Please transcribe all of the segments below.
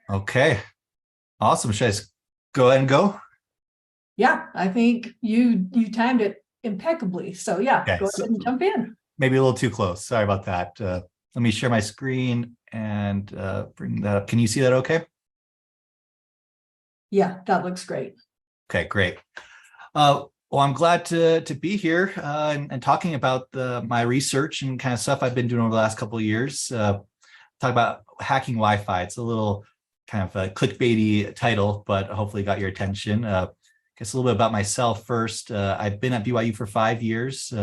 Okay, awesome. Should I just go ahead and go? Yeah, I think you timed it impeccably. So yeah, Okay, go so ahead and jump in. maybe a little too close. Sorry about that. Let me share my screen and bring that up. Can you see that okay? Yeah, that looks great. Okay, great. Well, I'm glad to be here and talking about my research and kind of stuff I've been doing over the last couple of years. Talk about hacking Wi-Fi. It's a little kind of a clickbaity title, but hopefully got your attention. Guess a little bit about myself first. I've been at BYU for 5 years.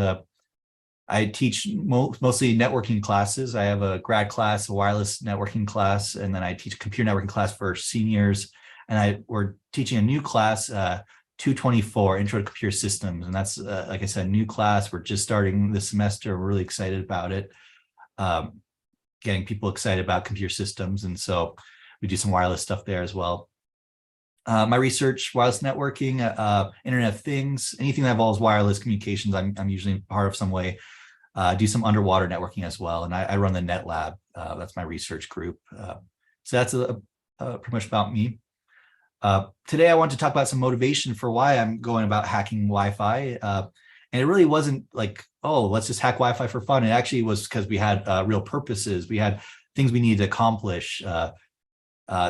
I teach mostly networking classes. I have a grad class, a wireless networking class, and then I teach a computer networking class for seniors. And we're teaching a new class, 224, Intro to Computer Systems. And that's, like I said, a new class. We're just starting this semester. We're really excited about it. Getting people excited about computer systems. And so we do some wireless stuff there as well. My research, wireless networking, Internet of Things, anything that involves wireless communications, I'm usually part of some way. Do some underwater networking as well. And I run the Net Lab. That's my research group. So that's pretty much about me. Today, I want to talk about some motivation for why I'm going about hacking Wi-Fi. And it really wasn't like, oh, let's just hack Wi-Fi for fun. It actually was because we had real purposes. We had things we needed to accomplish.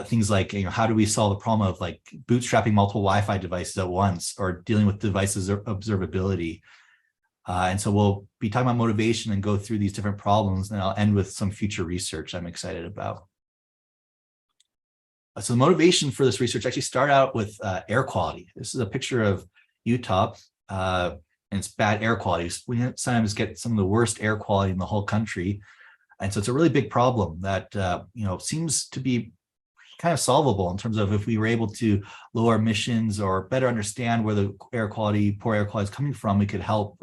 Things like, how do we solve the problem of like bootstrapping multiple Wi-Fi devices at once or dealing with devices observability. And so we'll be talking about motivation and go through these different problems. And I'll end with some future research I'm excited about. So the motivation for this research actually started out with air quality. This is a picture of Utah. And it's bad air quality. We sometimes get some of the worst air quality in the whole country. And so it's a really big problem that, seems to be kind of solvable in terms of if we were able to lower emissions or better understand where the poor air quality is coming from, we could help,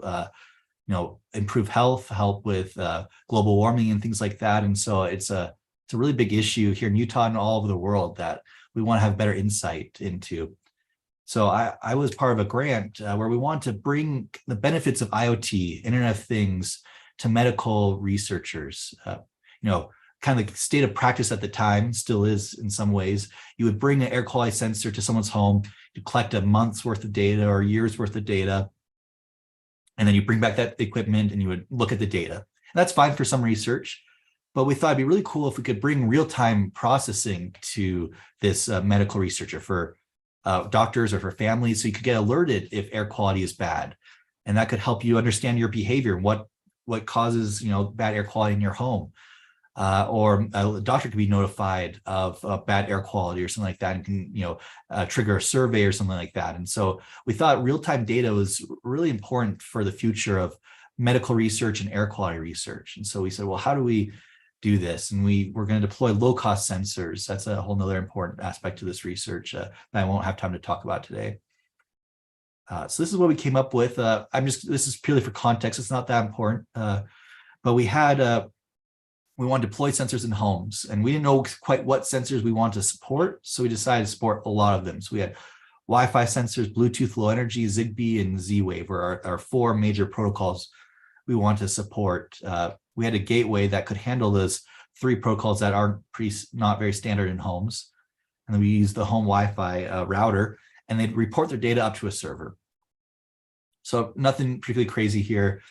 improve health, help with global warming and things like that. And so it's a really big issue here in Utah and all over the world that we want to have better insight into. So I was part of a grant where we want to bring the benefits of IoT, Internet of Things, to medical researchers. Kind of the state of practice at the time, still is in some ways. You would bring an air quality sensor to someone's home to collect a month's worth of data or a year's worth of data. And then you bring back that equipment and you would look at the data. And that's fine for some research, but we thought it'd be really cool if we could bring real-time processing to this medical researcher for doctors or for families, so you could get alerted if air quality is bad. And that could help you understand your behavior and what causes bad air quality in your home. Or a doctor could be notified of bad air quality or something like that and can trigger a survey or something like that. And so we thought real-time data was really important for the future of medical research and air quality research. And so we said, well, how do we do this? And we're going to deploy low-cost sensors. That's a whole nother important aspect to this research that I won't have time to talk about today. So this is what we came up with. This is purely for context. It's not that important, but we want to deploy sensors in homes, and we didn't know quite what sensors we want to support. So we decided to support a lot of them. So we had Wi-Fi sensors, Bluetooth Low Energy, Zigbee, and Z-Wave were our four major protocols we want to support. We had a gateway that could handle those three protocols that are not very standard in homes. And then we used the home Wi-Fi router, and they'd report their data up to a server. So nothing particularly crazy here.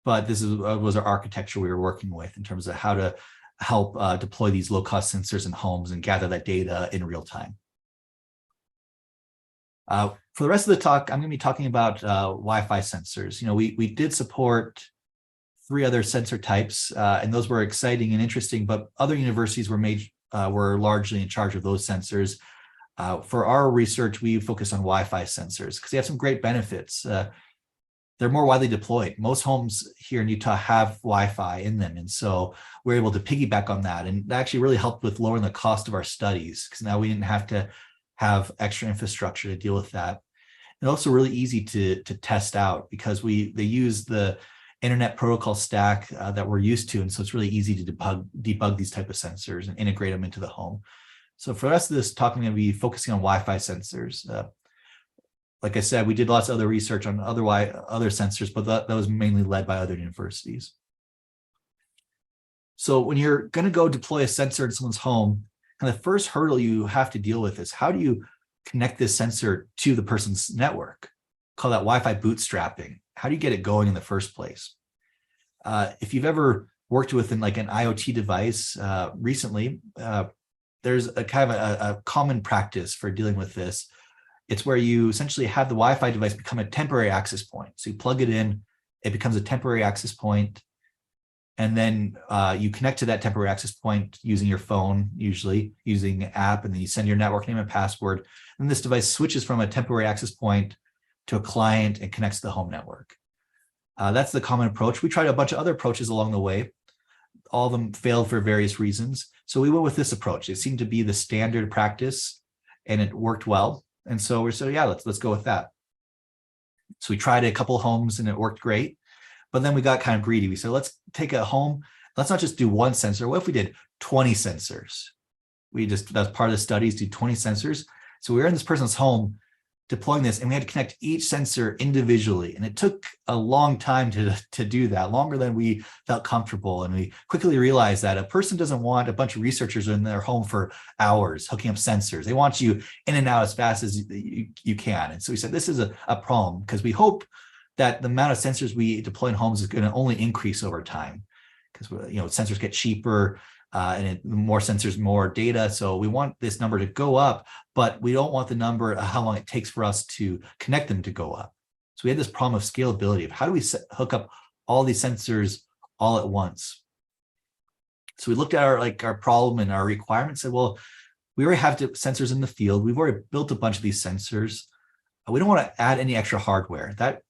But this was our architecture we were working with in terms of how to help deploy these low-cost sensors in homes and gather that data in real time. For the rest of the talk, I'm going to be talking about Wi-Fi sensors. We did support 3 other sensor types, and those were exciting and interesting, but other universities were largely in charge of those sensors. For our research, we focus on Wi-Fi sensors because they have some great benefits. They're more widely deployed. Most homes here in Utah have Wi-Fi in them. And so we're able to piggyback on that. And that actually really helped with lowering the cost of our studies because now we didn't have to have extra infrastructure to deal with that. And also really easy to test out because they use the internet protocol stack that we're used to. And so it's really easy to debug these type of sensors and integrate them into the home. So for the rest of this talk, I'm going to be focusing on Wi-Fi sensors. Like I said, we did lots of other research on other sensors, but that was mainly led by other universities. So when you're going to go deploy a sensor in someone's home, And the first hurdle you have to deal with is how do you connect this sensor to the person's network? Call that Wi-Fi bootstrapping. How do you get it going in the first place? If you've ever worked with like an IoT device recently, there's a kind of a common practice for dealing with this. It's where you essentially have the Wi-Fi device become a temporary access point. So you plug it in, it becomes a temporary access point, and then you connect to that temporary access point using your phone, usually using an app, and then you send your network name and password. And this device switches from a temporary access point to a client and connects to the home network. That's the common approach. We tried a bunch of other approaches along the way. All of them failed for various reasons. So we went with this approach. It seemed to be the standard practice and it worked well. And so we said, yeah, let's go with that. So we tried a couple homes and it worked great. But then we got kind of greedy. We said, let's take a home. Let's not just do one sensor. What if we did 20 sensors? That's part of the studies, do 20 sensors. So we were in this person's home deploying this, and we had to connect each sensor individually. And it took a long time to do that, longer than we felt comfortable. And we quickly realized that a person doesn't want a bunch of researchers in their home for hours hooking up sensors. They want you in and out as fast as you can. And so we said, this is a problem, because we hope that the amount of sensors we deploy in homes is going to only increase over time, because sensors get cheaper. And more sensors, more data. So we want this number to go up, but we don't want the number, how long it takes for us to connect them to go up. So we had this problem of scalability, of how do we hook up all these sensors all at once? So we looked at our problem and our requirements, said, well, we already have sensors in the field. We've already built a bunch of these sensors. We don't want to add any extra hardware. That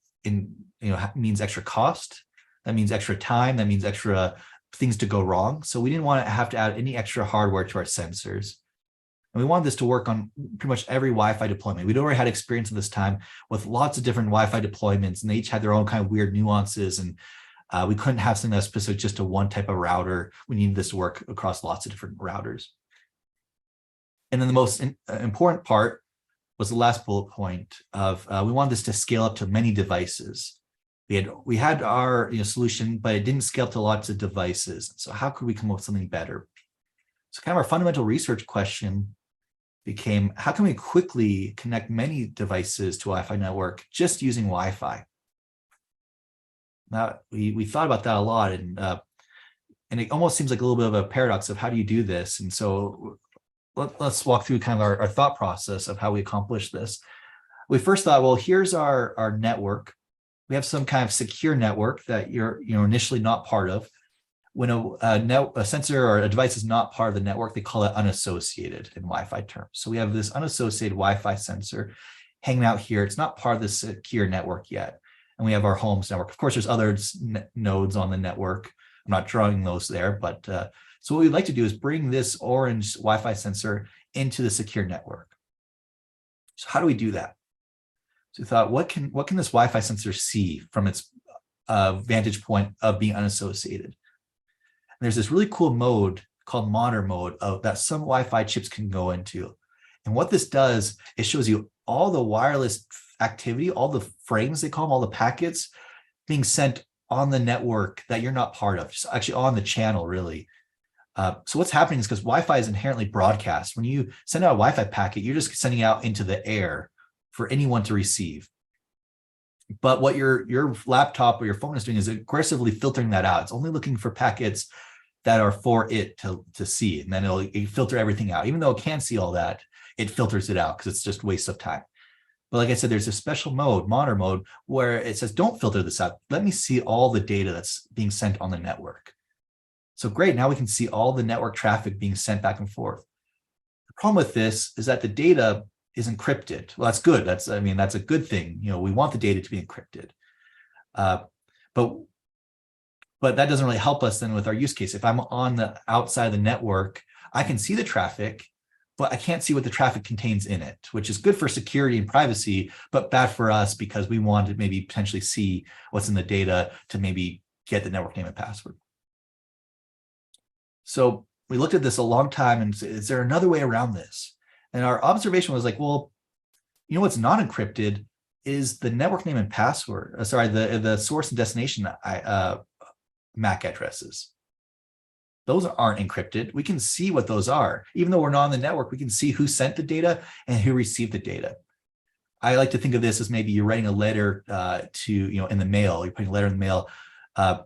means extra cost. That means extra time. That means extra things to go wrong. So we didn't want to have to add any extra hardware to our sensors. And we wanted this to work on pretty much every Wi-Fi deployment. We'd already had experience at this time with lots of different Wi-Fi deployments, and they each had their own kind of weird nuances. And we couldn't have something that's specific just to one type of router. We needed this to work across lots of different routers. And then the most important part was the last bullet point of we wanted this to scale up to many devices. We had our solution, but it didn't scale to lots of devices. So how could we come up with something better? So kind of our fundamental research question became, how can we quickly connect many devices to a Wi-Fi network just using Wi-Fi? Now, we thought about that a lot, and it almost seems like a little bit of a paradox of how do you do this? And so let's walk through kind of our thought process of how we accomplish this. We first thought, well, here's our network. We have some kind of secure network that you're initially not part of. When a sensor or a device is not part of the network, they call it unassociated in Wi-Fi terms. So we have this unassociated Wi-Fi sensor hanging out here. It's not part of the secure network yet. And we have our homes network. Of course, there's other nodes on the network. I'm not drawing those there, but so what we'd like to do is bring this orange Wi-Fi sensor into the secure network. So how do we do that? So we thought, what can this Wi-Fi sensor see from its vantage point of being unassociated? And there's this really cool mode called monitor mode that some Wi-Fi chips can go into. And what this does, it shows you all the wireless activity, all the frames, they call them, all the packets being sent on the network that you're not part of, just actually on the channel, really. So what's happening is, because Wi-Fi is inherently broadcast, when you send out a Wi-Fi packet, you're just sending it out into the air for anyone to receive. But what your laptop or your phone is doing is aggressively filtering that out. It's only looking for packets that are for it to see, and then it'll filter everything out. Even though it can see all that, it filters it out because it's just a waste of time. But like I said, there's a special mode, monitor mode, where it says, don't filter this out. Let me see all the data that's being sent on the network. So great, now we can see all the network traffic being sent back and forth. The problem with this is that the data is encrypted. Well, that's good. That's a good thing. We want the data to be encrypted. But that doesn't really help us then with our use case. If I'm on the outside of the network, I can see the traffic, but I can't see what the traffic contains in it, which is good for security and privacy, but bad for us because we want to maybe potentially see what's in the data to maybe get the network name and password. So we looked at this a long time and said, is there another way around this? And our observation was like, well, what's not encrypted is the network name and password, the source and destination MAC addresses. those aren't encrypted. We can see what those are. Even though we're not on the network, we can see who sent the data and who received the data. I like to think of this as maybe you're writing a letter in the mail. You're putting a letter in the mail.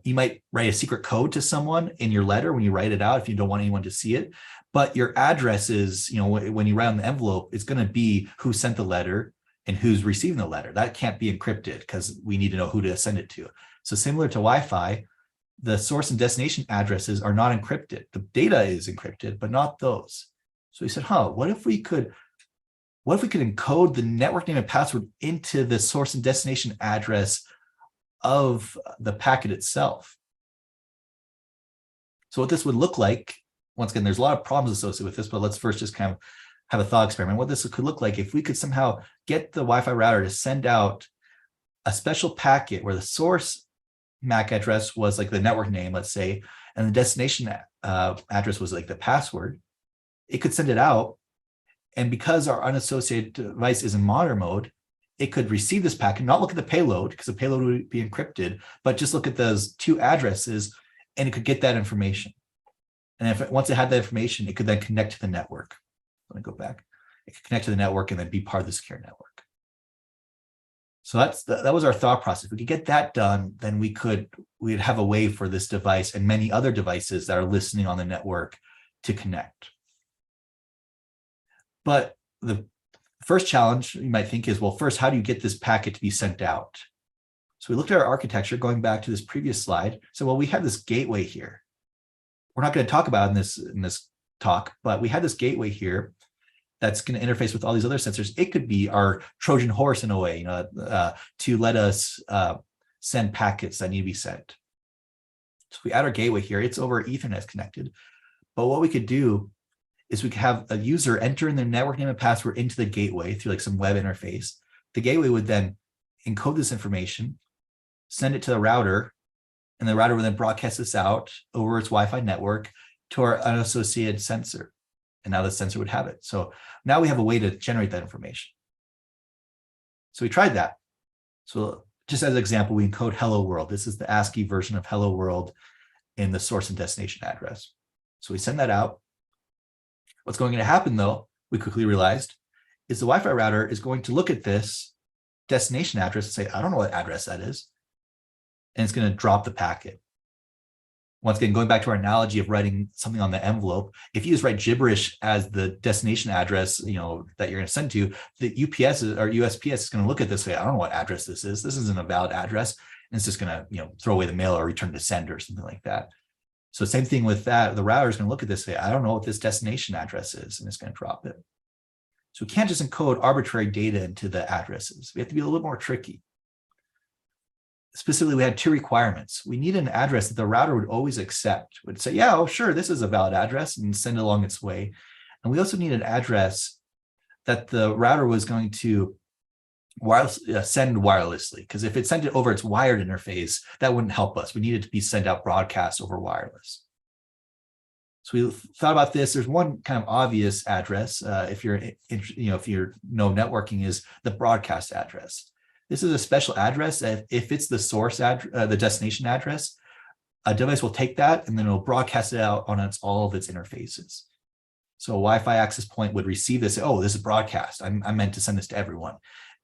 You might write a secret code to someone in your letter when you write it out if you don't want anyone to see it. But your address is, when you write on the envelope, it's going to be who sent the letter and who's receiving the letter. That can't be encrypted because we need to know who to send it to. So similar to Wi-Fi, the source and destination addresses are not encrypted. The data is encrypted, but not those. So we said, what if we could encode the network name and password into the source and destination address of the packet itself? So what this would look like, once again, there's a lot of problems associated with this, but let's first just kind of have a thought experiment. What this could look like if we could somehow get the Wi-Fi router to send out a special packet where the source MAC address was like the network name, let's say, and the destination address was like the password. It could send it out. And because our unassociated device is in monitor mode, it could receive this packet, not look at the payload because the payload would be encrypted, but just look at those two addresses and it could get that information. And once it had that information, it could then connect to the network. Let me go back. It could connect to the network and then be part of the secure network. So that was our thought process. If we could get that done, then we'd have a way for this device and many other devices that are listening on the network to connect. But the first challenge you might think is, well, first, how do you get this packet to be sent out? So we looked at our architecture, going back to this previous slide. So, well, we have this gateway here. We're not going to talk about it in this talk, but we had this gateway here that's going to interface with all these other sensors. It could be our Trojan horse in a way, to let us send packets that need to be sent. So we add our gateway here. It's over Ethernet connected. But what we could do is we could have a user enter in their network name and password into the gateway through like some web interface. The gateway would then encode this information, send it to the router, and the router would then broadcast this out over its Wi-Fi network to our unassociated sensor. And now the sensor would have it. So now we have a way to generate that information. So we tried that. So just as an example, we encode hello world. This is the ASCII version of hello world in the source and destination address. So we send that out. What's going to happen, though, we quickly realized, is the Wi-Fi router is going to look at this destination address and say, I don't know what address that is. And it's going to drop the packet. Once again, going back to our analogy of writing something on the envelope, if you just write gibberish as the destination address, that you're going to send to, the UPS or USPS is going to look at this and say, I don't know what address this is. This isn't a valid address. And it's just going to, throw away the mail or return to sender or something like that. So same thing with that. The router is going to look at this and say, I don't know what this destination address is, and it's going to drop it. So we can't just encode arbitrary data into the addresses. We have to be a little more tricky. Specifically, we had two requirements. We need an address that the router would always accept, would say, yeah, oh, sure, this is a valid address, and send it along its way. And we also need an address that the router was going to send wirelessly, because if it sent it over its wired interface, that wouldn't help us. We needed to be sent out broadcast over wireless. So we thought about this. There's one kind of obvious address, if you know networking, is the broadcast address. This is a special address that if it's the source the destination address, a device will take that and then it'll broadcast it out on all of its interfaces. So a Wi-Fi access point would receive this. Oh, this is broadcast. I'm meant to send this to everyone.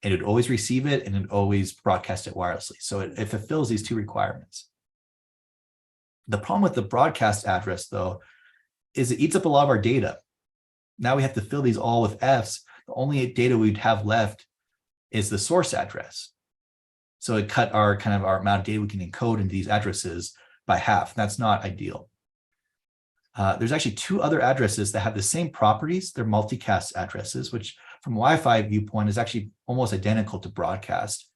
And it would always receive it and it always broadcast it wirelessly. So it fulfills these two requirements. The problem with the broadcast address, though, is it eats up a lot of our data. Now we have to fill these all with Fs. The only data we'd have left is the source address. So it cut our amount of data we can encode into these addresses by half. That's not ideal. There's actually two other addresses that have the same properties. They're multicast addresses, which from a Wi-Fi viewpoint is actually almost identical to broadcast,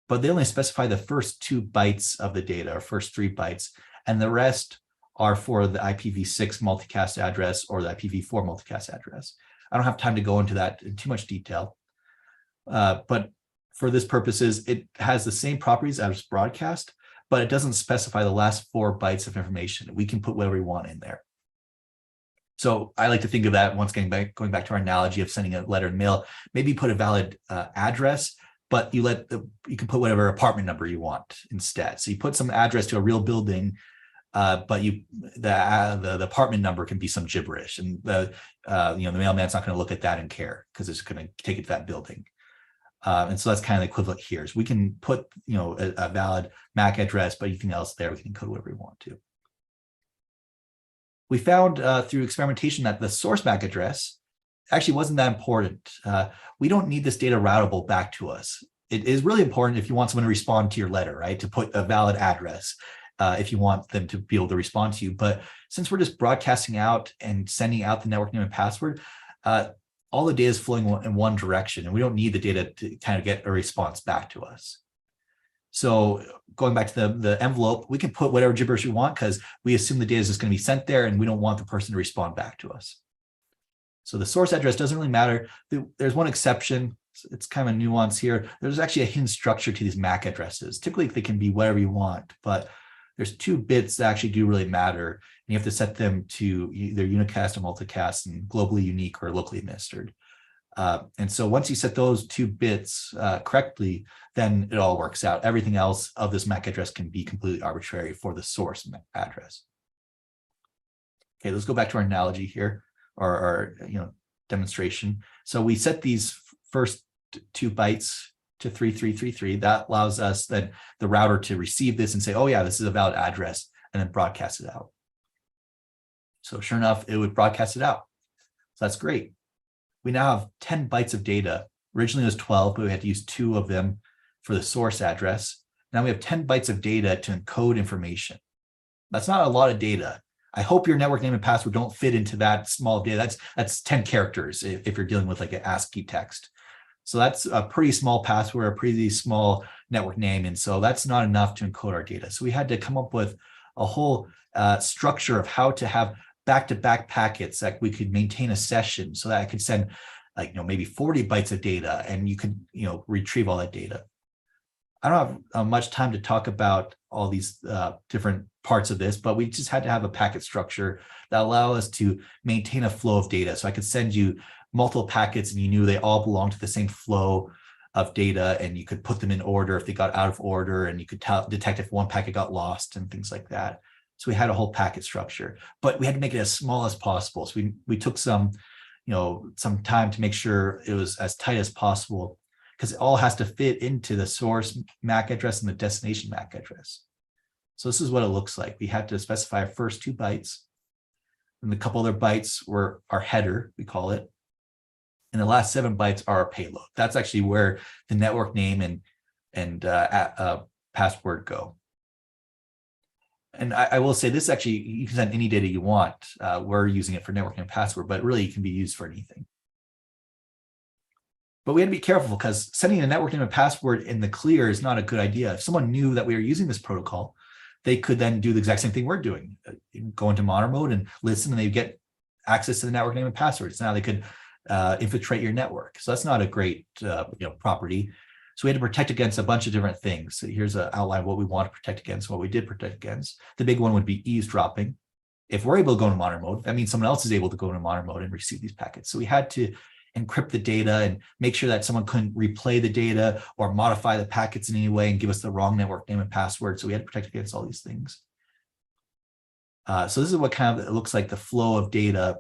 but they only specify the first 2 bytes of the data, or first 3 bytes, and the rest are for the IPv6 multicast address or the IPv4 multicast address. I don't have time to go into that in too much detail. But for this purposes, it has the same properties as broadcast, but it doesn't specify the last 4 bytes of information. We can put whatever we want in there. So I like to think of that, once going back to our analogy of sending a letter in mail, maybe put a valid address, but you can put whatever apartment number you want instead. So you put some address to a real building but the apartment number can be some gibberish, and the mailman's not going to look at that and care because it's going to take it to that building. And so that's kind of the equivalent here. So we can put a valid MAC address, but anything else there we can encode whatever we want to. We found through experimentation that the source MAC address actually wasn't that important. We don't need this data routable back to us. It is really important if you want someone to respond to your letter, right? To put a valid address if you want them to be able to respond to you. But since we're just broadcasting out and sending out the network name and password, all the data is flowing in one direction, and we don't need the data to kind of get a response back to us. So going back to the envelope, we can put whatever gibberish we want because we assume the data is just going to be sent there, and we don't want the person to respond back to us. So the source address doesn't really matter. There's one exception. It's kind of a nuance here. There's actually a hidden structure to these MAC addresses. Typically, they can be whatever you want, but there's 2 bits that actually do really matter. And you have to set them to either unicast or multicast and globally unique or locally administered. And so once you set those 2 bits correctly, then it all works out. Everything else of this MAC address can be completely arbitrary for the source address. Okay, let's go back to our analogy here, or our demonstration. So we set these first 2 bytes to 3333. That allows us then the router to receive this and say, oh yeah, this is a valid address, and then broadcast it out. So sure enough, it would broadcast it out. So that's great. We now have 10 bytes of data. Originally it was 12, but we had to use 2 of them for the source address. Now we have 10 bytes of data to encode information. That's not a lot of data. I hope your network name and password don't fit into that small data. That's 10 characters if you're dealing with like an ASCII text. So that's a pretty small password, a pretty small network name. And so that's not enough to encode our data. So we had to come up with a whole structure of how to have back-to-back packets that we could maintain a session so that I could send maybe 40 bytes of data, and you could retrieve all that data. I don't have much time to talk about all these different parts of this, but we just had to have a packet structure that allow us to maintain a flow of data. So I could send you multiple packets and you knew they all belong to the same flow of data, and you could put them in order if they got out of order, and you could detect if one packet got lost and things like that. So we had a whole packet structure, but we had to make it as small as possible. So we took some time to make sure it was as tight as possible, because it all has to fit into the source MAC address and the destination MAC address. So this is what it looks like. We had to specify our first 2 bytes, and a couple other bytes were our header, we call it. And the last 7 bytes are our payload. That's actually where the network name and password go. And I will say this, actually, you can send any data you want. We're using it for network name and password, but really it can be used for anything. But we had to be careful, because sending a network name and password in the clear is not a good idea. If someone knew that we were using this protocol, they could then do the exact same thing we're doing. Go into monitor mode and listen, and they get access to the network name and password. So now they could infiltrate your network. So that's not a great property. So we had to protect against a bunch of different things. So here's an outline of what we want to protect against, what we did protect against. The big one would be eavesdropping. If we're able to go into monitor mode, that means someone else is able to go into monitor mode and receive these packets. So we had to encrypt the data and make sure that someone couldn't replay the data or modify the packets in any way and give us the wrong network name and password. So we had to protect against all these things. So this is what kind of it looks like, the flow of data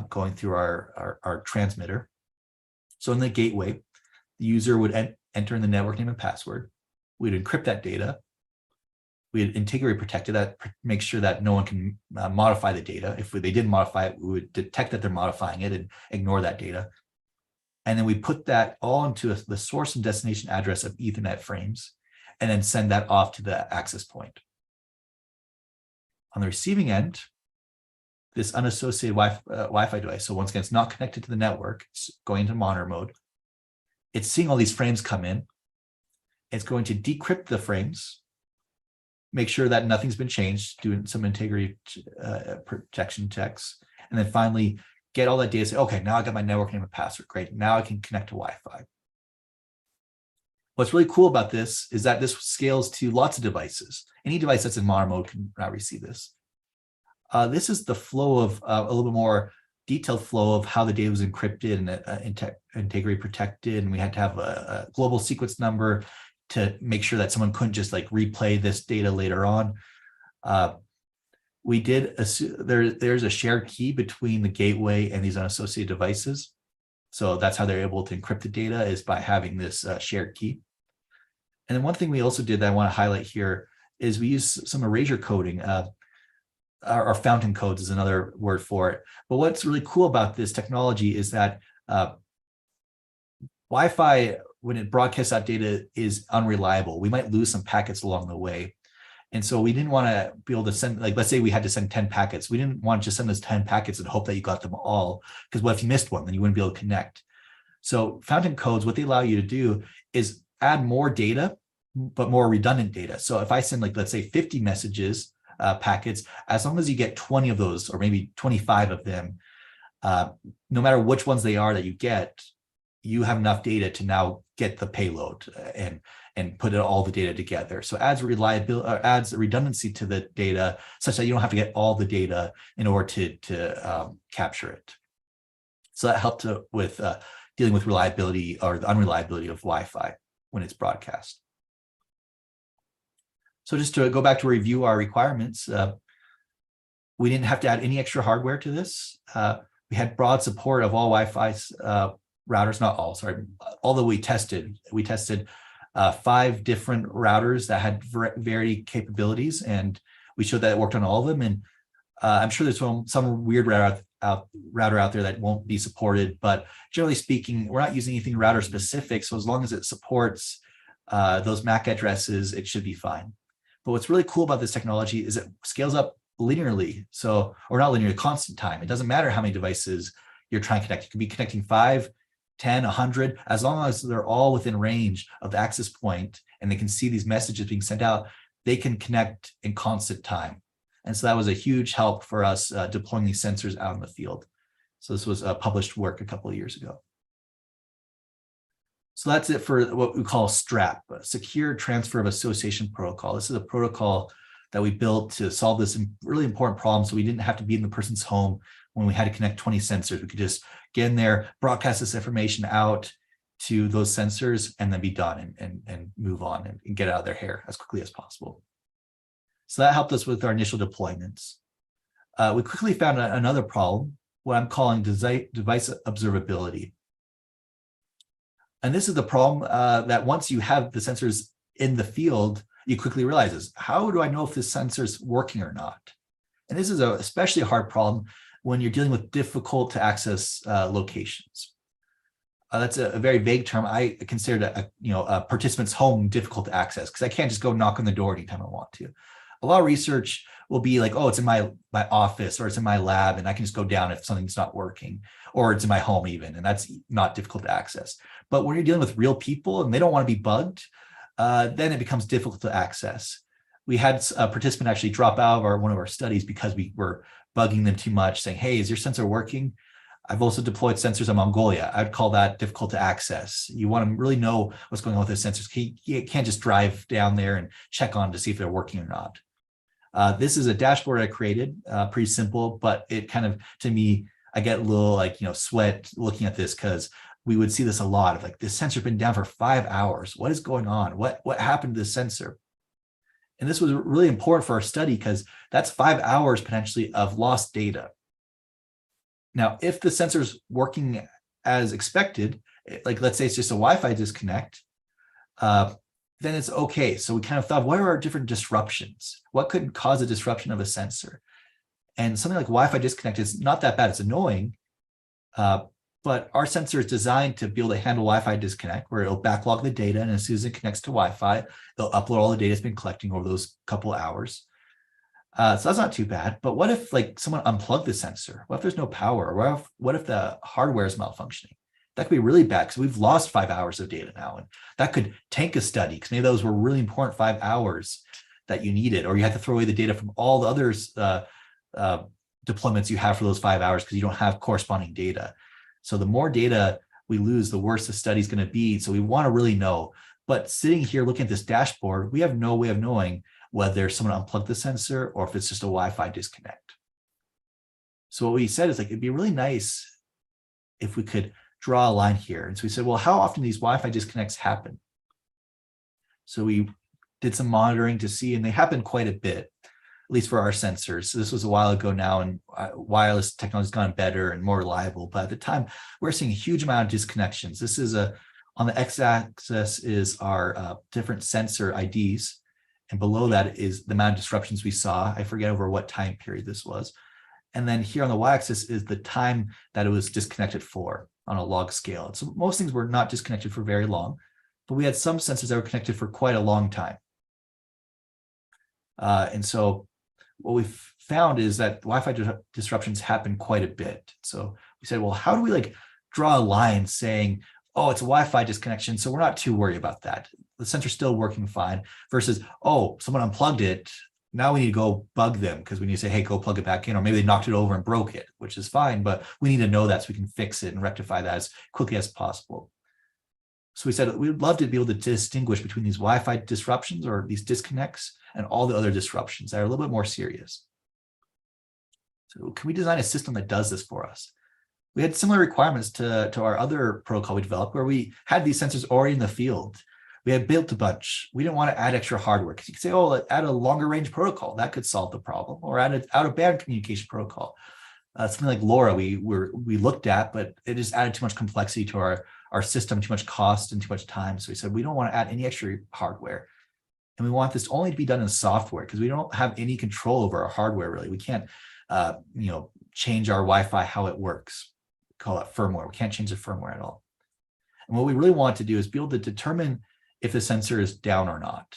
going through our transmitter. So in the gateway, the user would enter in the network name and password. We'd encrypt that data. We'd integrity protect it, that make sure that no one can modify the data. If they didn't modify it, we would detect that they're modifying it and ignore that data. And then we put that all into the source and destination address of Ethernet frames, and then send that off to the access point. On the receiving end, this unassociated Wi-Fi device, so once again, it's not connected to the network, it's going into monitor mode. It's seeing all these frames come in. It's going to decrypt the frames, make sure that nothing's been changed, doing some integrity protection checks, and then finally get all that data, say, okay, now I got my network name and password, great, now I can connect to Wi-Fi. What's really cool about this is that this scales to lots of devices. Any device that's in monitor mode can now receive this. This is the flow of a little bit more detailed flow of how the data was encrypted and integrity protected, and we had to have a global sequence number to make sure that someone couldn't just like replay this data later on. We did there's a shared key between the gateway and these unassociated devices. So that's how they're able to encrypt the data, is by having this shared key. And then one thing we also did that I want to highlight here is we use some erasure coding. Or fountain codes is another word for it. But what's really cool about this technology is that Wi-Fi, when it broadcasts out data, is unreliable. We might lose some packets along the way. And so we didn't want to be able to send, like, let's say we had to send 10 packets. We didn't want to just send those 10 packets and hope that you got them all, because what if you missed one? Then you wouldn't be able to connect. So fountain codes, what they allow you to do is add more data, but more redundant data. So if I send, like, let's say 50 messages, packets, as long as you get 20 of those, or maybe 25 of them, no matter which ones they are that you get, you have enough data to now get the payload and put all the data together. So adds reliability, adds redundancy to the data, such that you don't have to get all the data in order to capture it. So that helped with dealing with reliability or the unreliability of Wi-Fi when it's broadcast. So just to go back to review our requirements, we didn't have to add any extra hardware to this. We had broad support of all Wi-Fi routers, not all, sorry, all that we tested. We tested 5 different routers that had varied capabilities, and we showed that it worked on all of them. And I'm sure there's some weird router out there that won't be supported, but generally speaking, we're not using anything router specific. So as long as it supports those MAC addresses, it should be fine. But what's really cool about this technology is it scales up linearly. So, or not linearly, constant time. It doesn't matter how many devices you're trying to connect. You could be connecting 5, 10, 100, as long as they're all within range of the access point and they can see these messages being sent out, they can connect in constant time. And so that was a huge help for us deploying these sensors out in the field. So this was published work a couple of years ago. So that's it for what we call STRAP, Secure Transfer of Association Protocol. This is a protocol that we built to solve this really important problem, so we didn't have to be in the person's home when we had to connect 20 sensors. We could just get in there, broadcast this information out to those sensors, and then be done and move on and get out of their hair as quickly as possible. So that helped us with our initial deployments. We quickly found another problem, what I'm calling device observability. And this is the problem that once you have the sensors in the field, you quickly realize is, how do I know if this sensor is working or not? And this is especially a hard problem when you're dealing with difficult to access locations. That's a very vague term. I consider a participant's home difficult to access because I can't just go knock on the door anytime I want to. A lot of research will be like, oh, it's in my office or it's in my lab and I can just go down if something's not working, or it's in my home even, and that's not difficult to access. But when you're dealing with real people and they don't want to be bugged, then it becomes difficult to access. We had a participant actually drop out of one of our studies because we were bugging them too much, saying, hey, is your sensor working? I've also deployed sensors in Mongolia. I'd call that difficult to access. You want to really know what's going on with those sensors. You can't just drive down there and check on to see if they're working or not. This is a dashboard I created, pretty simple, but it kind of, to me, I get a little sweat looking at this because we would see this a lot of like, this sensor's been down for 5 hours. What is going on? What happened to this sensor? And this was really important for our study because that's 5 hours potentially of lost data. Now, if the sensor's working as expected, like let's say it's just a Wi-Fi disconnect, then it's okay. So we kind of thought, what are our different disruptions? What could cause a disruption of a sensor? And something like Wi-Fi disconnect is not that bad. It's annoying, but our sensor is designed to be able to handle Wi-Fi disconnect, where it'll backlog the data, and as soon as it connects to Wi-Fi, it'll upload all the data it's been collecting over those couple hours. So that's not too bad. But what if like someone unplugged the sensor? What if there's no power? Or what if the hardware is malfunctioning? That could be really bad because we've lost 5 hours of data now, and that could tank a study because maybe those were really important 5 hours that you needed, or you had to throw away the data from all the others deployments you have for those 5 hours because you don't have corresponding data. So the more data we lose, the worse the study is going to be. So we want to really know. But sitting here looking at this dashboard, we have no way of knowing whether someone unplugged the sensor or if it's just a Wi-Fi disconnect. So what we said is like, it'd be really nice if we could draw a line here. And so we said, well, how often do these Wi-Fi disconnects happen? So we did some monitoring to see, and they happen quite a bit. least for our sensors. So this was a while ago now, and wireless technology has gotten better and more reliable. But at the time, we're seeing a huge amount of disconnections. This is on the x-axis is our different sensor IDs. And below that is the amount of disruptions we saw. I forget over what time period this was. And then here on the y-axis is the time that it was disconnected for on a log scale. So most things were not disconnected for very long, but we had some sensors that were connected for quite a long time. And so what we've found is that Wi-Fi disruptions happen quite a bit. So we said, well, how do we like draw a line saying, oh, it's a Wi-Fi disconnection, so we're not too worried about that. The sensor's still working fine versus, oh, someone unplugged it. Now we need to go bug them because we need to say, hey, go plug it back in, or maybe they knocked it over and broke it, which is fine, but we need to know that so we can fix it and rectify that as quickly as possible. So we said we'd love to be able to distinguish between these Wi-Fi disruptions or these disconnects and all the other disruptions that are a little bit more serious. So can we design a system that does this for us? We had similar requirements to our other protocol we developed where we had these sensors already in the field. We had built a bunch. We didn't want to add extra hardware because you could say, oh, add a longer range protocol. That could solve the problem, or add an out-of-band communication protocol. Something like LoRa we looked at, but it just added too much complexity to our system, too much cost and too much time. So we said, we don't want to add any extra hardware. And we want this only to be done in software because we don't have any control over our hardware, really. We can't change our Wi-Fi how it works. We call it firmware. We can't change the firmware at all. And what we really want to do is be able to determine if the sensor is down or not.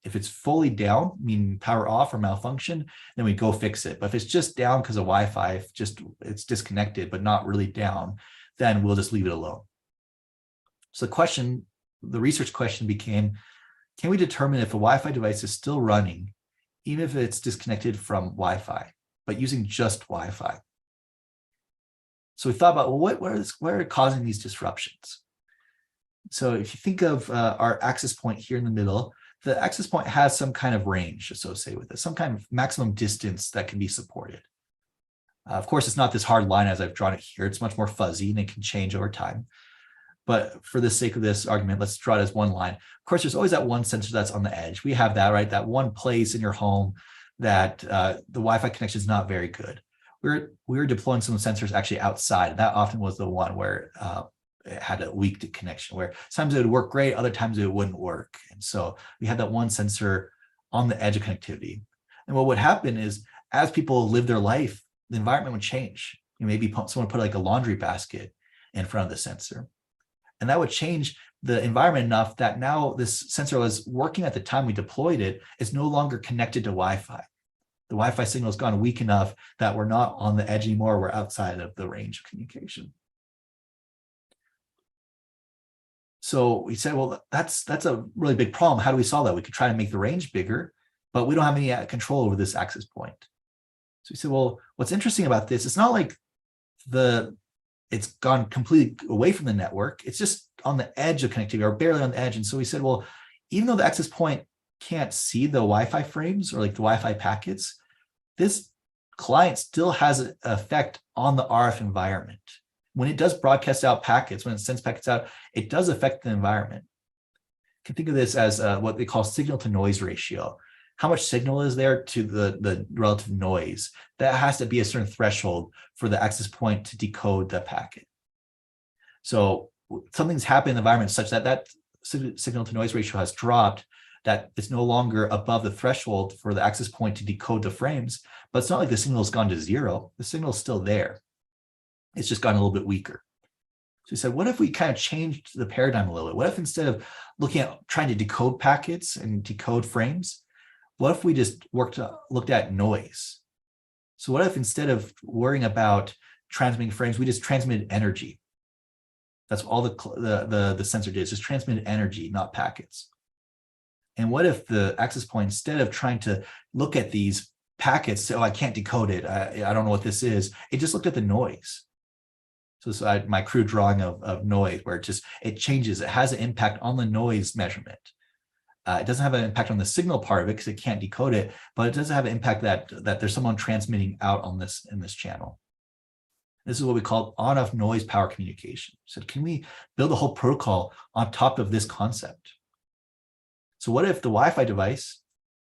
If it's fully down, meaning power off or malfunction, then we go fix it. But if it's just down because of Wi-Fi, if it's disconnected but not really down, then we'll just leave it alone. So the research question became, can we determine if a Wi-Fi device is still running, even if it's disconnected from Wi-Fi, but using just Wi-Fi? So we thought about, well, what are causing these disruptions? So if you think of our access point here in the middle, the access point has some kind of range associated with it, some kind of maximum distance that can be supported. Of course, it's not this hard line as I've drawn it here. It's much more fuzzy and it can change over time. But for the sake of this argument, let's draw it as one line. Of course, there's always that one sensor that's on the edge. We have that, right? That one place in your home that the Wi-Fi connection is not very good. We were deploying some sensors actually outside. And that often was the one where it had a weak connection, where sometimes it would work great, other times it wouldn't work. And so we had that one sensor on the edge of connectivity. And what would happen is as people live their life, the environment would change. Maybe someone put like a laundry basket in front of the sensor. And that would change the environment enough that now this sensor was working at the time we deployed it is no longer connected to Wi-Fi. The Wi-Fi signal has gone weak enough that we're not on the edge anymore, we're outside of the range of communication. So we said, well, that's a really big problem. How do we solve that? We could try to make the range bigger, but we don't have any control over this access point. So we said, well, what's interesting about this, it's not like it's gone completely away from the network. It's just on the edge of connectivity or barely on the edge. And so we said, well, even though the access point can't see the Wi-Fi frames or like the Wi-Fi packets, this client still has an effect on the RF environment. When it does broadcast out packets, when it sends packets out, it does affect the environment. You can think of this as what they call signal to noise ratio. How much signal is there to the relative noise? That has to be a certain threshold for the access point to decode the packet. So something's happened in the environment such that that signal to noise ratio has dropped, that it's no longer above the threshold for the access point to decode the frames, but it's not like the signal has gone to zero. The signal is still there. It's just gotten a little bit weaker. So we said, what if we kind of changed the paradigm a little bit? What if instead of looking at trying to decode packets and decode frames, what if we just looked at noise? So what if instead of worrying about transmitting frames, we just transmitted energy? That's all the sensor did, just transmitted energy, not packets. And what if the access point, instead of trying to look at these packets, say, oh, I can't decode it, I don't know what this is, it just looked at the noise. So this is my crude drawing of noise, where it changes, it has an impact on the noise measurement. It doesn't have an impact on the signal part of it because it can't decode it, but it does have an impact that there's someone transmitting out in this channel. This is what we call on-off noise power communication. So can we build a whole protocol on top of this concept? So what if the Wi-Fi device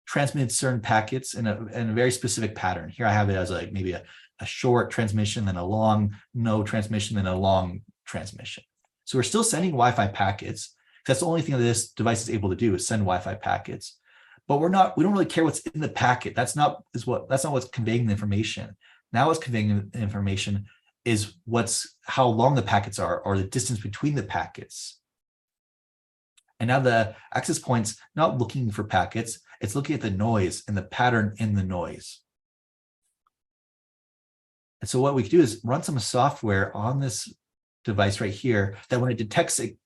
transmitted certain packets in a very specific pattern. Here I have it as like maybe a short transmission, then a long no transmission, then a long transmission. So we're still sending Wi-Fi packets. That's the only thing that this device is able to do is send Wi-Fi packets. But we don't really care what's in the packet. That's not what's conveying the information. Now what's conveying the information is how long the packets are, or the distance between the packets. And now the access point's not looking for packets, it's looking at the noise and the pattern in the noise. And so what we can do is run some software on this device right here that when it detects it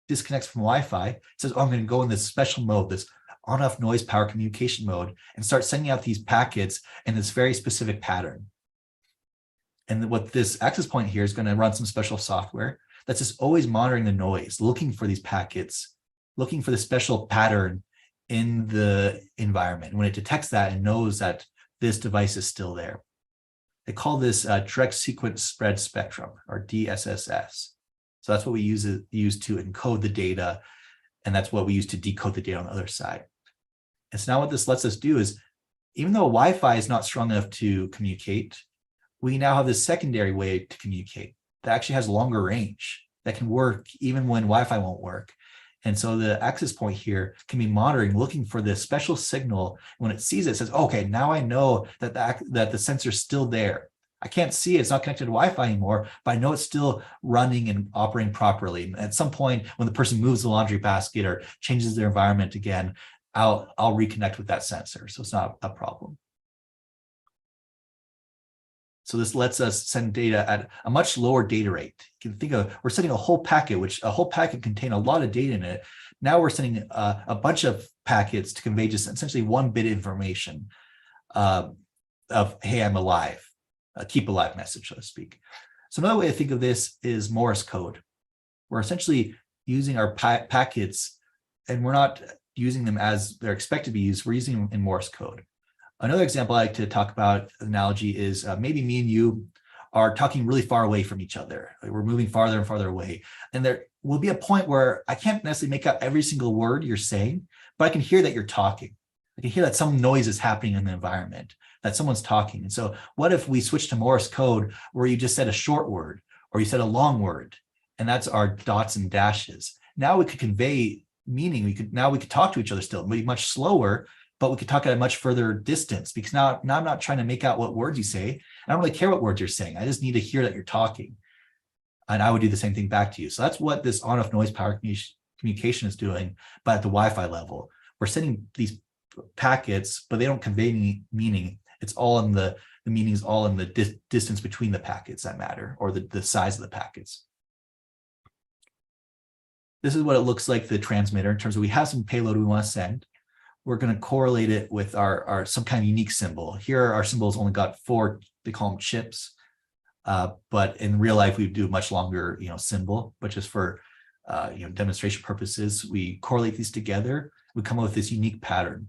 disconnects from Wi-Fi, it says, oh, I'm going to go in this special mode, this on-off noise power communication mode, and start sending out these packets in this very specific pattern. And what this access point here is going to run some special software that's just always monitoring the noise, looking for these packets, looking for the special pattern in the environment. When it detects that and knows that this device is still there. They call this direct sequence spread spectrum, or DSSS. So that's what we use to encode the data, and that's what we use to decode the data on the other side. And so now what this lets us do is, even though Wi-Fi is not strong enough to communicate, we now have this secondary way to communicate that actually has longer range, that can work even when Wi-Fi won't work. And so the access point here can be monitoring, looking for this special signal. When it sees it, it says, okay, now I know that the sensor is still there. I can't see it, it's not connected to Wi-Fi anymore, but I know it's still running and operating properly. At some point, when the person moves the laundry basket or changes their environment again, I'll reconnect with that sensor. So it's not a problem. So this lets us send data at a much lower data rate. You can think of, we're sending a whole packet, which a whole packet contain a lot of data in it. Now we're sending a bunch of packets to convey just essentially 1 bit information of, hey, I'm alive, a keep alive message, so to speak. So another way to think of this is Morse code. We're essentially using our packets, and we're not using them as they're expected to be used. We're using them in Morse code. Another example I like to talk about, analogy, is maybe me and you are talking really far away from each other. We're moving farther and farther away. And there will be a point where I can't necessarily make out every single word you're saying, but I can hear that you're talking. I can hear that some noise is happening in the environment, that someone's talking. And so what if we switch to Morse code where you just said a short word or you said a long word, and that's our dots and dashes. Now we could convey meaning. We could talk to each other still, maybe much slower, but we could talk at a much further distance, because now I'm not trying to make out what words you say. I don't really care what words you're saying. I just need to hear that you're talking. And I would do the same thing back to you. So that's what this on-off noise power communication is doing, but at the Wi-Fi level. We're sending these packets, but they don't convey any meaning. It's all in the meaning is all in the distance between the packets that matter, or the size of the packets. This is what it looks like, the transmitter, in terms of we have some payload we want to send. We're going to correlate it with our some kind of unique symbol. Here, our symbol's only got 4, they call them chips. But in real life, we do a much longer, symbol, but just for, demonstration purposes, we correlate these together. We come up with this unique pattern.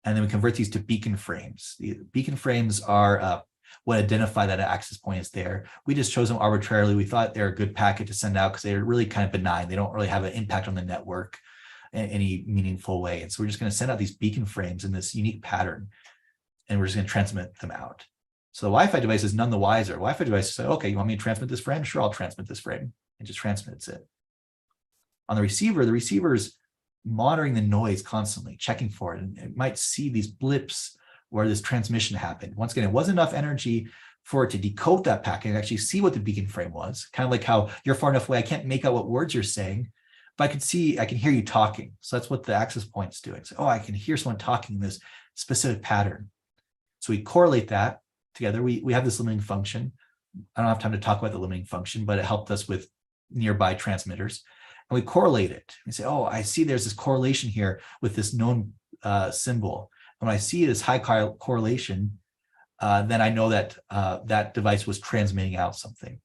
And then we convert these to beacon frames. The beacon frames are what identify that an access point is there. We just chose them arbitrarily. We thought they're a good packet to send out because they're really kind of benign. They don't really have an impact on the network in any meaningful way. And so we're just going to send out these beacon frames in this unique pattern, and we're just going to transmit them out. So the Wi-Fi device is none the wiser. Wi-Fi device say, okay, you want me to transmit this frame? Sure, I'll transmit this frame, and just transmits it. On the receiver's monitoring the noise constantly, checking for it, and it might see these blips where this transmission happened. Once again, it wasn't enough energy for it to decode that packet and actually see what the beacon frame was. Kind of like how you're far enough away, I can't make out what words you're saying, but I can hear you talking. So that's what the access point is doing. So, oh, I can hear someone talking in this specific pattern. So we correlate that together. We have this limiting function. I don't have time to talk about the limiting function, but it helped us with nearby transmitters. And we correlate it. We say, oh, I see there's this correlation here with this known symbol. And when I see this high correlation, then I know that that device was transmitting out something.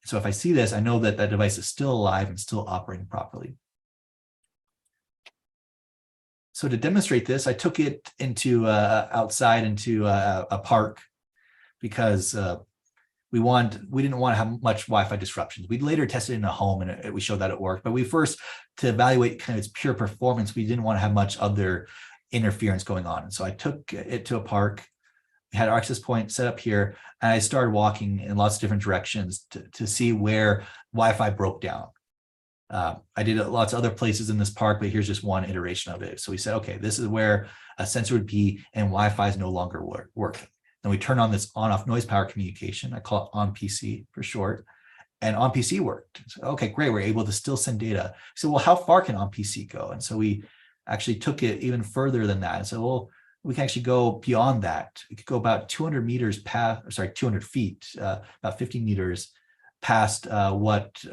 So if I see this, I know that that device is still alive and still operating properly. So to demonstrate this, I took it outside into a park, because we didn't want to have much Wi-Fi disruptions. We later tested it in a home, and we showed that it worked. But we first, to evaluate kind of its pure performance, we didn't want to have much other interference going on. And so I took it to a park, had our access point set up here, and I started walking in lots of different directions to see where Wi-Fi broke down. I did lots of other places in this park, but here's just one iteration of it. So we said, okay, this is where a sensor would be and Wi-Fi is no longer working. Then we turn on this on-off noise power communication. I call it on-PC for short. And on-PC worked. So, okay, great. We're able to still send data. So, well, how far can on-PC go? And so we actually took it even further than that. And so, well, we can actually go beyond that. We could go about 200 meters past, or sorry, 200 feet, about 50 meters past what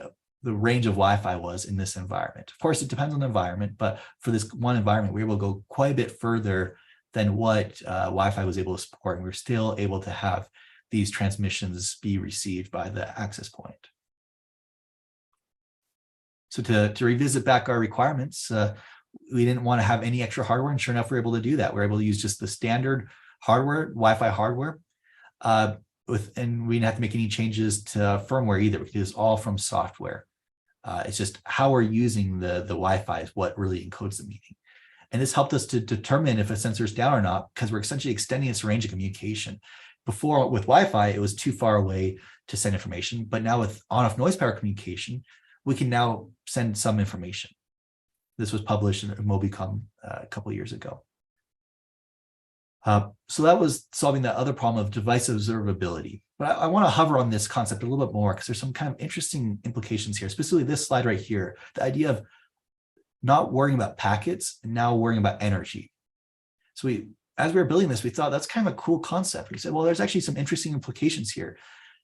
the range of Wi-Fi was in this environment. Of course, it depends on the environment, but for this one environment, we were able to go quite a bit further than what Wi-Fi was able to support. And we were still able to have these transmissions be received by the access point. So to revisit back our requirements, we didn't want to have any extra hardware, and sure enough, we're able to do that. We're able to use just the standard hardware, Wi-Fi hardware, and we didn't have to make any changes to firmware either. We could do this all from software. It's just how we're using the Wi-Fi is what really encodes the meaning. And this helped us to determine if a sensor is down or not, because we're essentially extending its range of communication. Before with Wi-Fi, it was too far away to send information, but now with on-off noise power communication, we can now send some information. This was published in Mobicom a couple of years ago. So that was solving that other problem of device observability. But I want to hover on this concept a little bit more because there's some kind of interesting implications here, specifically this slide right here, the idea of not worrying about packets and now worrying about energy. So as we were building this, we thought that's kind of a cool concept. We said, well, there's actually some interesting implications here.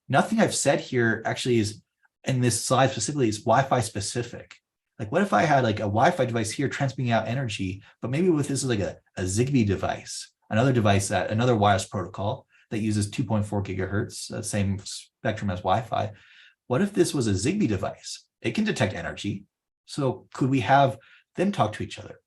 Nothing I've said here actually is, in this slide specifically, is Wi-Fi specific. Like, what if I had like a Wi-Fi device here transmitting out energy, but maybe with this is like a Zigbee device, another device that another wireless protocol that uses 2.4 gigahertz, same spectrum as Wi-Fi. What if this was a Zigbee device? It can detect energy. So could we have them talk to each other?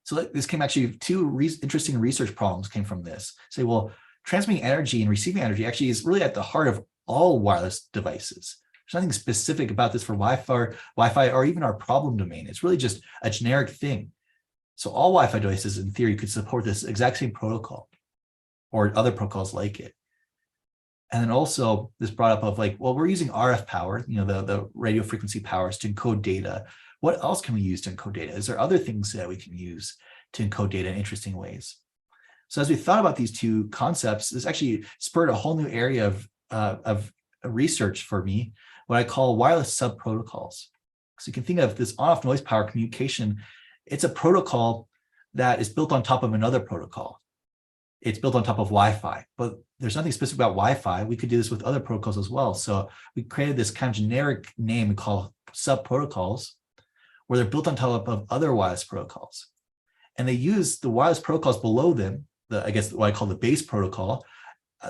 So this came actually, two interesting research problems came from this. Say, well, transmitting energy and receiving energy actually is really at the heart of all wireless devices. There's nothing specific about this for Wi-Fi or even our problem domain. It's really just a generic thing. So all Wi-Fi devices, in theory, could support this exact same protocol or other protocols like it. And then also this brought up of like, well, we're using RF power, the radio frequency powers to encode data. What else can we use to encode data? Is there other things that we can use to encode data in interesting ways? So as we thought about these two concepts, this actually spurred a whole new area of research for me, what I call wireless sub-protocols. So you can think of this on-off noise power communication. It's a protocol that is built on top of another protocol. It's built on top of Wi-Fi, but there's nothing specific about Wi-Fi. We could do this with other protocols as well. So we created this kind of generic name we call sub-protocols, where they're built on top of other wireless protocols. And they use the wireless protocols below them, I guess what I call the base protocol,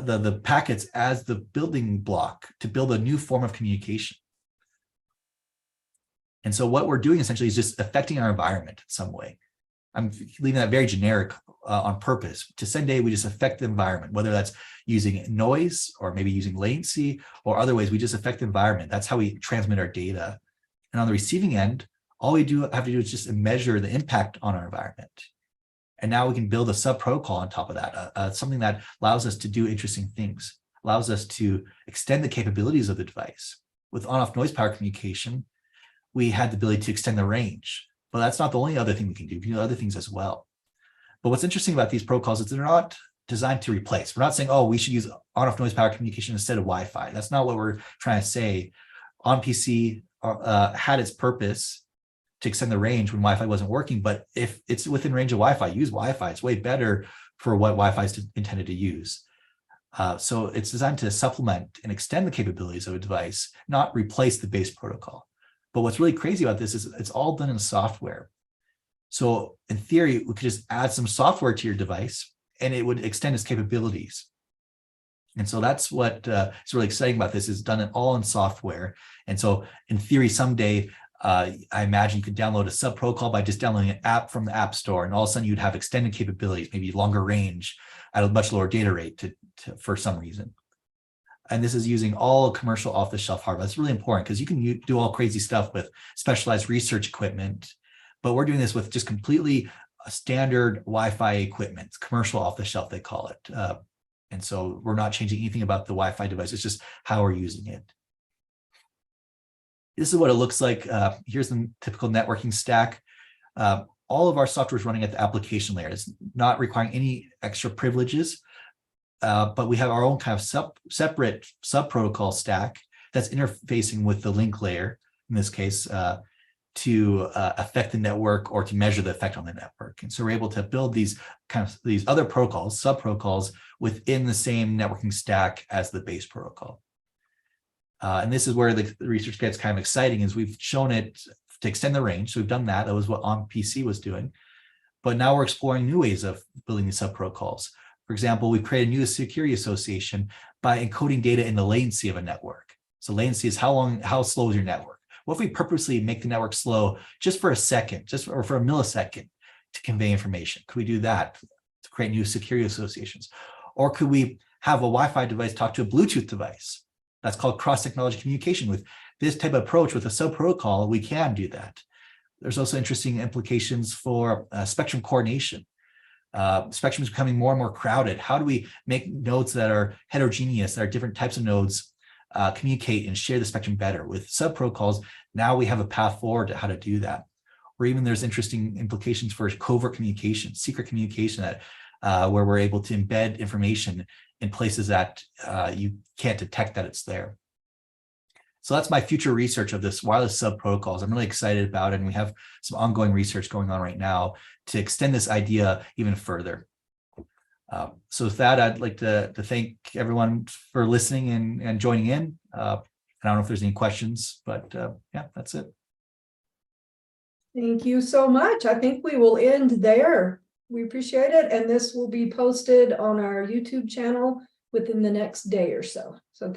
the packets as the building block to build a new form of communication. And so what we're doing essentially is just affecting our environment in some way. I'm leaving that very generic on purpose. To send data, we just affect the environment, whether that's using noise or maybe using latency or other ways, we just affect the environment. That's how we transmit our data. And on the receiving end, all we have to do is just measure the impact on our environment. And now we can build a sub-protocol on top of that, something that allows us to do interesting things, allows us to extend the capabilities of the device. With on-off noise power communication, we had the ability to extend the range, but that's not the only other thing we can do. We can do other things as well. But what's interesting about these protocols is they're not designed to replace. We're not saying, oh, we should use on-off noise power communication instead of Wi-Fi. That's not what we're trying to say. On-PC had its purpose to extend the range when Wi-Fi wasn't working, but if it's within range of Wi-Fi, use Wi-Fi. It's way better for what Wi-Fi is intended to use. So it's designed to supplement and extend the capabilities of a device, not replace the base protocol. But what's really crazy about this is it's all done in software. So in theory, we could just add some software to your device and it would extend its capabilities. And so that's what is really exciting about this, is done it all in software. And so in theory, someday, I imagine you could download a sub protocol by just downloading an app from the App Store, and all of a sudden you'd have extended capabilities, maybe longer range at a much lower data rate for some reason. And this is using all commercial off-the-shelf hardware. That's really important because you can do all crazy stuff with specialized research equipment, but we're doing this with just completely standard Wi-Fi equipment, commercial off the shelf, they call it. And so we're not changing anything about the Wi-Fi device. It's just how we're using it. This is what it looks like. Here's the typical networking stack. All of our software is running at the application layer. It's not requiring any extra privileges, but we have our own kind of separate sub-protocol stack that's interfacing with the link layer, in this case, to affect the network or to measure the effect on the network. And so we're able to build these other protocols, sub-protocols, within the same networking stack as the base protocol. And this is where the research gets kind of exciting, is we've shown it to extend the range. So we've done that. That was what on-PC was doing. But now we're exploring new ways of building these sub-protocols. For example, we've created a new security association by encoding data in the latency of a network. So latency is how slow is your network? What if we purposely make the network slow just for a second, or for a millisecond to convey information? Could we do that to create new security associations? Or could we have a Wi-Fi device talk to a Bluetooth device? That's called cross-technology communication. With this type of approach, with a sub-protocol, we can do that. There's also interesting implications for spectrum coordination. Spectrum is becoming more and more crowded. How do we make nodes that are heterogeneous, that are different types of nodes, communicate and share the spectrum better? With sub-protocols, now we have a path forward to how to do that. Or even there's interesting implications for covert communication, secret communication, that where we're able to embed information in places that you can't detect that it's there. So that's my future research of this wireless sub-protocols. I'm really excited about it, and we have some ongoing research going on right now to extend this idea even further. So with that, I'd like to thank everyone for listening and joining in. I don't know if there's any questions, but yeah, that's it. Thank you so much. I think we will end there. We appreciate it. And this will be posted on our YouTube channel within the next day or so. So